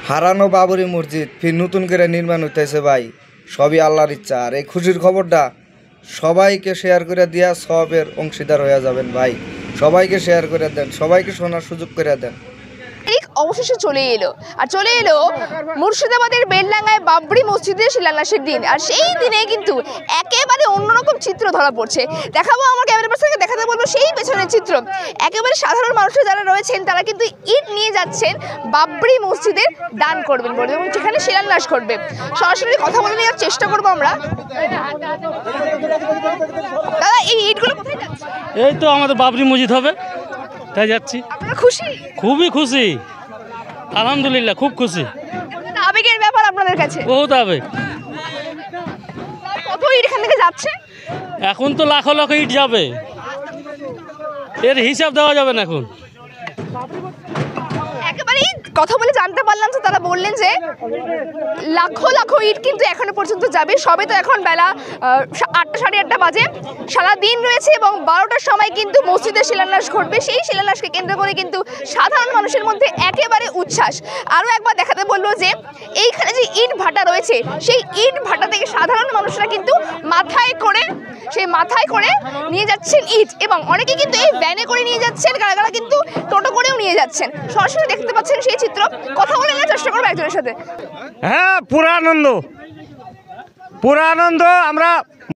হারানো বাবরি মসজিদ ফির নতুন করে নির্মাণ হইতেছে ভাই। সবই আল্লাহর ইচ্ছা। আর এই খুশির খবরটা সবাইকে শেয়ার করে দিয়া সবের অংশীদার হয়ে যাবেন ভাই। সবাইকে শেয়ার করে দেন, সবাইকে শোনার সুযোগ করে দেন। অবশেষে চলে এলো মুর্শিদাবাদের বেলডাঙ্গায় বাবরি মসজিদের শিলান্যাসের দিন। আর সেই দিনে কিন্তু একেবারে অন্যরকম চিত্র ধরা পড়ছে। দেখাবো আমার ক্যামেরা পার্সনকে, দেখাতে বলবো সেই পেছনের চিত্র। একেবারে সাধারণ মানুষরা যারা রয়েছেন তারা কিন্তু ইট নিয়ে যাচ্ছেন বাবরি মসজিদের দান করবেন বলে, এবং সেখানে শিলান্যাস করবে। সরাসরি কথা বলে নেওয়ার চেষ্টা করবো আমরা। দাদা, এই ইটগুলো কোথায় যাচ্ছে? এই তো আমাদের বাবরি মসজিদ হবে, তাই যাচ্ছি। আপনারা খুশি? খুবই খুশি, আলহামদুলিল্লাহ, খুব খুশি। আবেগের ব্যাপার আপনাদের কাছে? বহুত আবেগ। কত ইট এখান থেকে যাচ্ছে? এখন তো লাখো লাখো ইট যাবে, এর হিসাব দেওয়া যাবে না এখন। একেবারেই কথা বলে জানতে পারলাম যে তারা বললেন যে লাখো লাখো ইট কিন্তু এখনো পর্যন্ত যাবে। সবে তো এখন বেলা 8টা, সাড়ে 8টা বাজে। সারা দিন রয়েছে এবং 12টার সময় কিন্তু মসজিদের শিলান্যাস ঘটবে। সেই শিলান্যাসকে কেন্দ্র করে কিন্তু সাধারণ মানুষের মধ্যে একেবারে উচ্ছ্বাস। আরও একবার দেখাতে বলবো যে এইখানে যে ইট ভাটা রয়েছে, সেই ইট ভাটা থেকে সাধারণ মানুষরা কিন্তু মাথায় করে নিয়ে যাচ্ছেন ইট, এবং অনেকে কিন্তু এই ভ্যানে করে নিয়ে যাচ্ছেন, কারা কিন্তু টোটো করেও নিয়ে যাচ্ছেন। সরাসরি দেখতে পাচ্ছেন সেই চিত্র। কথা বলে নেওয়ার চেষ্টা করবো একজনের সাথে। হ্যাঁ, পুরা আনন্দ। আমরা